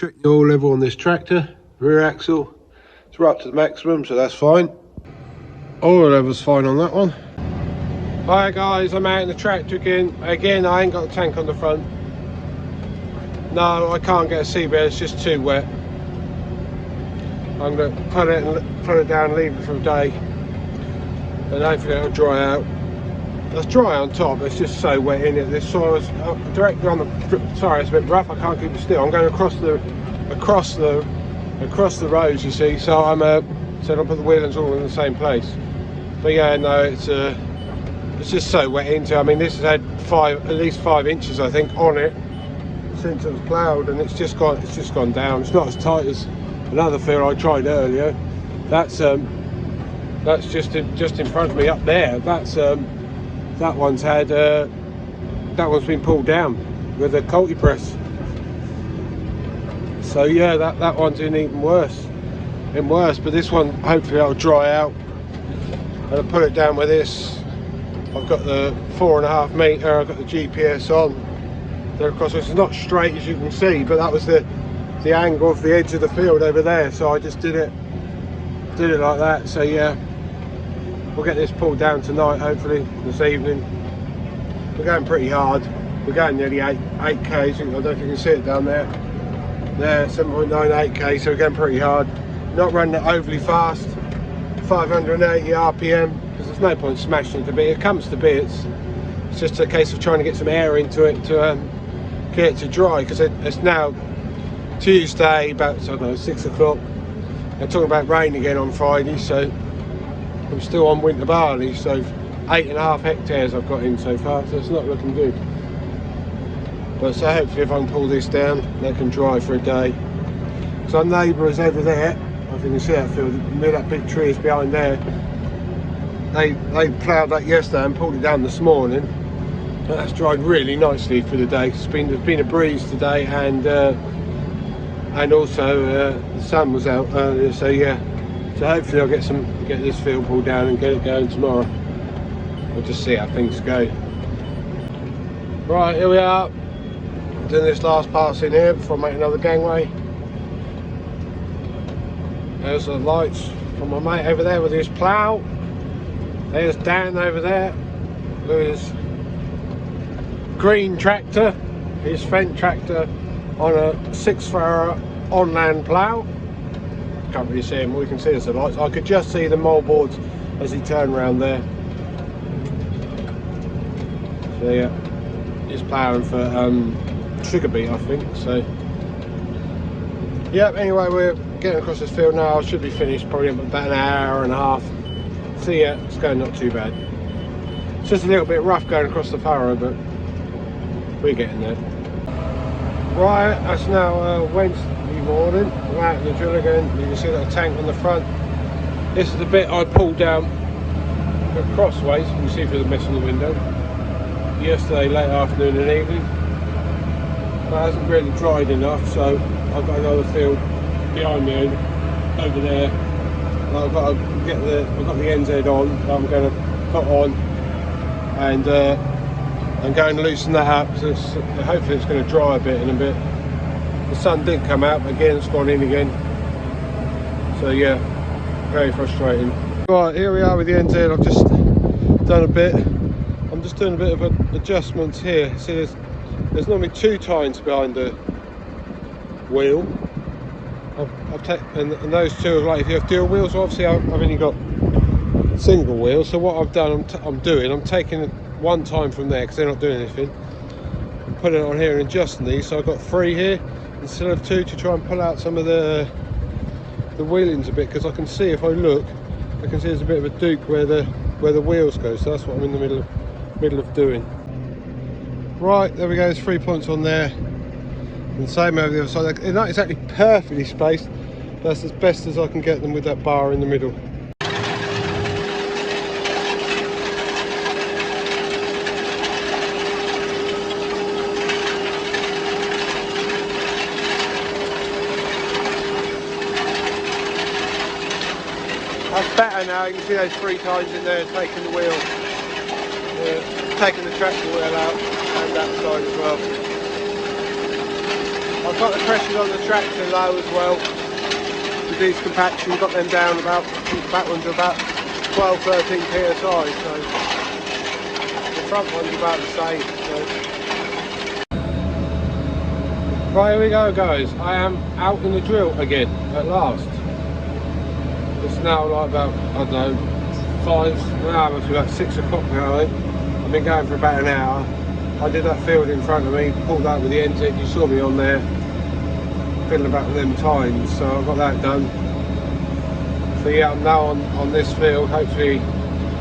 check the oil level on this tractor. Rear axle, it's right up to the maximum, so that's fine. Oil level's fine on that one. Hi guys, I'm out in the tractor again. Again, I ain't got a tank on the front. No, I can't get a seabed, it's just too wet. I'm going to put it down, leave it for a day, and hopefully it'll dry out. It's dry on top, it's just so wet in it. This soil is directly on the. Sorry, it's a bit rough. I can't keep it still. I'm going across the roads, you see. So I'm so I'll put the wheelings all in the same place. But yeah, no, it's just so wet into. I mean, this has had at least 5 inches, I think, on it since it was ploughed, and it's just gone down. It's not as tight as another field I tried earlier. That's just in front of me up there. That one's been pulled down with a culti press. So yeah, that one's in even worse. But this one, hopefully that'll dry out. And I'll put it down with this. I've got the 4.5 metre, I've got the GPS on. There, of course, it's not straight as you can see, but that was the angle of the edge of the field over there. So I just did it like that. So yeah, we'll get this pulled down tonight, hopefully this evening. We're going pretty hard. We're going nearly 8k. I don't know if you can see it down there. There, 7.98k. So we're going pretty hard. Not running it overly fast. 580 RPM, because there's no point smashing it to bits. It comes to bits. It's just a case of trying to get some air into it to get it to dry, because it's now Tuesday, about, I don't know, 6 o'clock. They're talking about rain again on Friday, so I'm still on winter barley. So 8.5 hectares I've got in so far, so it's not looking good. But so hopefully if I can pull this down, they can dry for a day. So our neighbour is over there. I think you can see that field, that big tree is behind there. They ploughed that yesterday and pulled it down this morning. And that's dried really nicely for the day. There's been a breeze today, and also the sun was out earlier. So yeah, so hopefully I'll get this field pulled down and get it going tomorrow. We'll just see how things go. Right, here we are, doing this last pass in here before I make another gangway. There's the lights from my mate over there with his plough. There's Dan over there with his green tractor, his Fendt tractor on a 6-thrower on-land plough. Can't really see him, all you can see is the lights. I could just see the moldboards as he turned around there. So yeah, he's ploughing for sugar beet, I think. So yeah, anyway, we're getting across this field now. I should be finished probably in about an hour and a half. So yeah, it's going not too bad. It's just a little bit rough going across the furrow, but we're getting there. Right, that's now Wednesday morning. I'm out in the drill again. You can see that tank on the front. This is the bit I pulled down crossways. You can see through the mess in the window. Yesterday, late afternoon and evening. But it hasn't really dried enough, so I've got another field behind me over there. I've got the NZ on. I'm going to put on and going to loosen that up. So hopefully it's going to dry a bit in a bit. The sun did come out, but again it's gone in again. So yeah, very frustrating. Right, here we are with the NZ. I've just done a bit. I'm just doing a bit of adjustments here. See, there's normally 2 tines behind the wheel. I've taken, and those 2 are like if you have dual wheels. Obviously I've only got single wheels. So what I've done, I'm taking 1 time from there because they're not doing anything. I'm putting it on here and adjusting these. So I've got 3 here instead of 2 to try and pull out some of the wheelings a bit, because I can see, if I look, I can see there's a bit of a duke where the wheels go. So that's what I'm in the middle of doing. Right, there we go. There's 3 points on there. And same over the other side. They're not exactly perfectly spaced. That's as best as I can get them with that bar in the middle. That's better now. You can see those 3 tines in there taking the wheel, taking the tractor wheel out, and that side as well. I've got the pressures on the tractor low as well. With these compaction, got them down about, I think the back ones are about 12-13 psi, so the front one's about the same. So. Right, here we go guys, I am out in the drill again, at last. It's now like about, I don't know, 5, now it must be like 6 o'clock now, I think. I've been going for about an hour. I did that field in front of me, pulled out with the end tip, you saw me on there, fiddling about with them tines, so I've got that done. So yeah, I'm now on this field, hopefully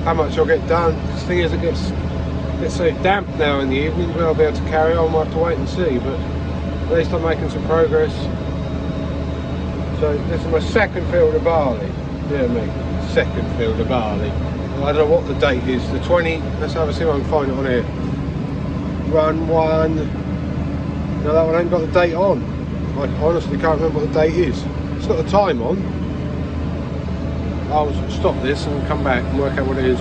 how much I'll get done. The thing is, it gets so damp now in the evenings, where I'll be able to carry on, we'll have to wait and see, but at least I'm making some progress. So this is my second field of barley, dear me, second field of barley. I don't know what the date is, the 20, let's have a see if I can find it on here. Run 1, no, that one ain't got the date on. I honestly can't remember what the date is. It's got the time on. I'll stop this and come back and work out what it is.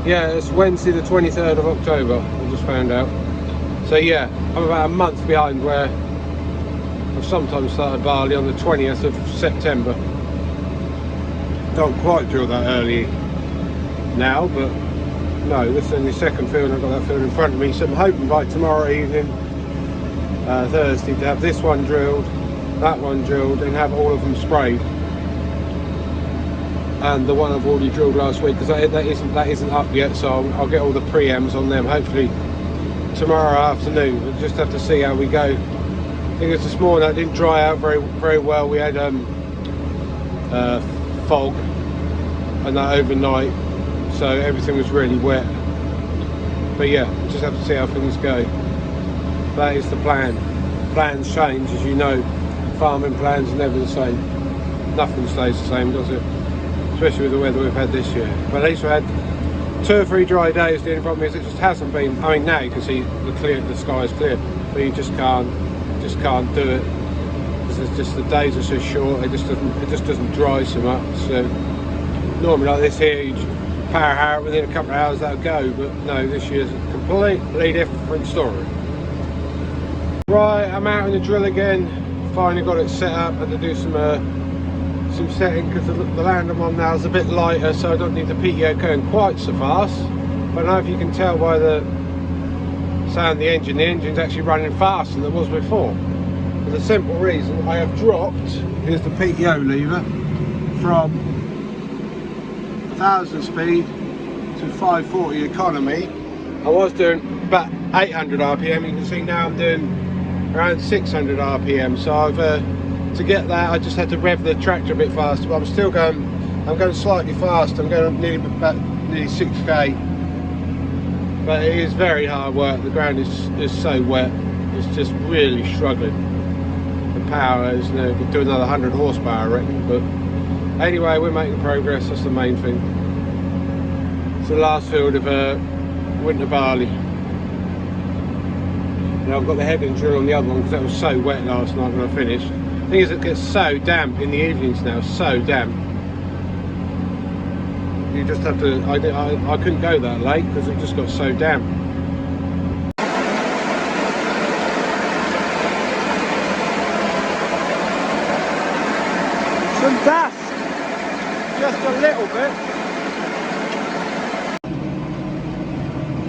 Yeah, it's Wednesday the 23rd of October, I just found out. So yeah, I'm about a month behind where I've sometimes started barley on the 20th of September. Don't quite drill that early now, but no, this is only the second field. I've got that field in front of me, so I'm hoping by tomorrow evening, Thursday, to have this one drilled, that one drilled, and have all of them sprayed. And the one I've already drilled last week, because that isn't up yet, so I'll get all the preams on them hopefully tomorrow afternoon. We'll just have to see how we go. I think it's this morning that didn't dry out very well. We had fog and that overnight, so everything was really wet. But yeah, we'll just have to see how things go. That is the plan. Plans change, as you know. Farming plans are never the same. Nothing stays the same, does it? Especially with the weather we've had this year. But at least we had 2 or 3 dry days. The only problem is it just hasn't been. I mean, now you can see the sky is clear, but you just can't do it. It's just the days are so short. It just doesn't dry so much. So normally like this here, you just power harrow within a couple of hours that'll go. But no, this year's a completely different story. Right, I'm out in the drill again. Finally got it set up. Had to do some setting because the land I'm on now is a bit lighter, so I don't need the PTO going quite so fast. But I don't know if you can tell by the sound of the engine's actually running faster than it was before. For the simple reason I have dropped, here's the PTO lever, from 1000 speed to 540 economy. I was doing about 800 RPM, you can see now I'm doing around 600 RPM, so I've to get that I just had to rev the tractor a bit faster, but I'm going slightly fast. I'm going nearly 6k, but it is very hard work. The ground is so wet, it's just really struggling. The power is, we could do another 100 horsepower I reckon, but anyway, we're making progress. That's the main thing. It's the last field of winter barley. Now I've got the head and drill on the other one because that was so wet last night when I finished. The thing is, it gets so damp in the evenings now, so damp. You just have to, I couldn't go that late because it just got so damp. Some dust, just a little bit.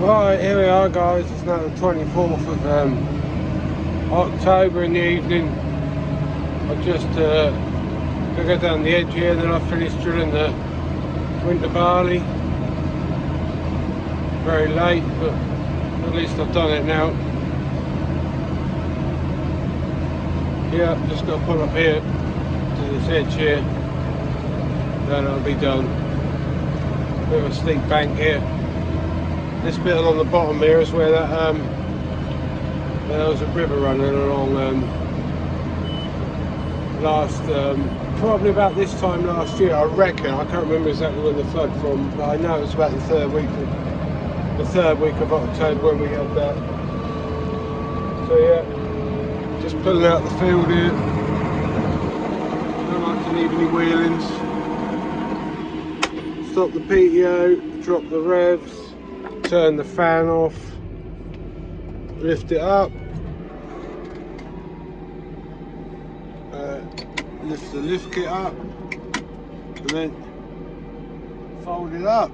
Right, here we are guys, it's now the 24th of October in the evening. I just gonna go down the edge here, and then I've finished drilling the winter barley. Very late, but at least I've done it now. Yeah, just got to pull up here to this edge here, then it'll be done. Bit of a steep bank here. This bit along the bottom here is where that there was a river running along probably about this time last year, I reckon. I can't remember exactly when the flood from, but I know it was about the third week of October when we had that. So yeah, just pulling out the field here. Don't like to leave any wheelings. Stop the PTO, drop the revs, turn the fan off, lift it up, lift the lift kit up and then fold it up.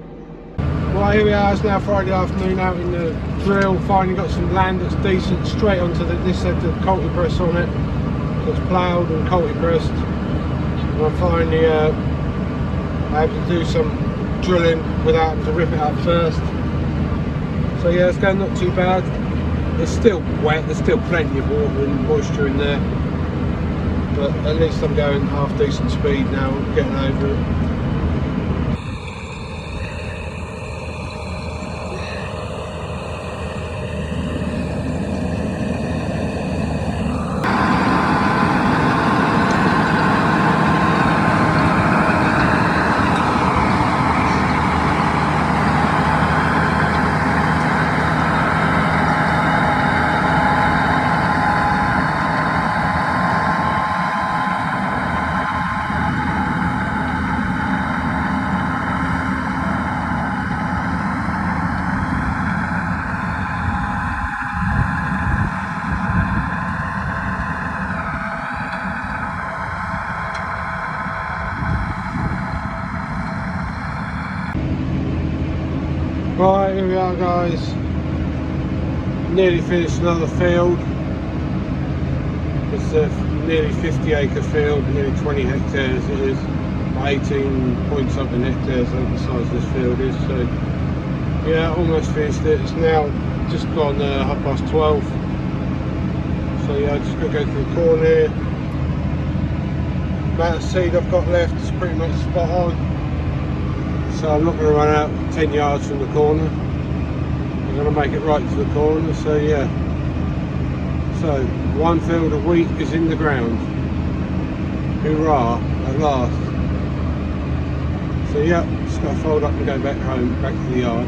Right, here we are, it's now Friday afternoon out in the drill. Finally got some land that's decent, straight onto this had the culti press on it. So it's ploughed and culti pressed. And I'm finally able to do some drilling without having to rip it up first. So yeah, it's going not too bad. It's still wet, there's still plenty of water and moisture in there. But at least I'm going half decent speed now, getting over it. Right, here we are guys, nearly finished another field. It's a nearly 50 acre field, nearly 20 hectares it is, 18 point something hectares over the size of this field is. So yeah, almost finished it. It's now just gone 12:30. So yeah, I just got to go through the corn here. Amount of seed I've got left is pretty much spot on. So I'm not going to run out 10 yards from the corner. I'm going to make it right to the corner. So yeah. So one field of wheat is in the ground. Hoorah, at last. So yeah, just got to fold up and go back home, back to the yard.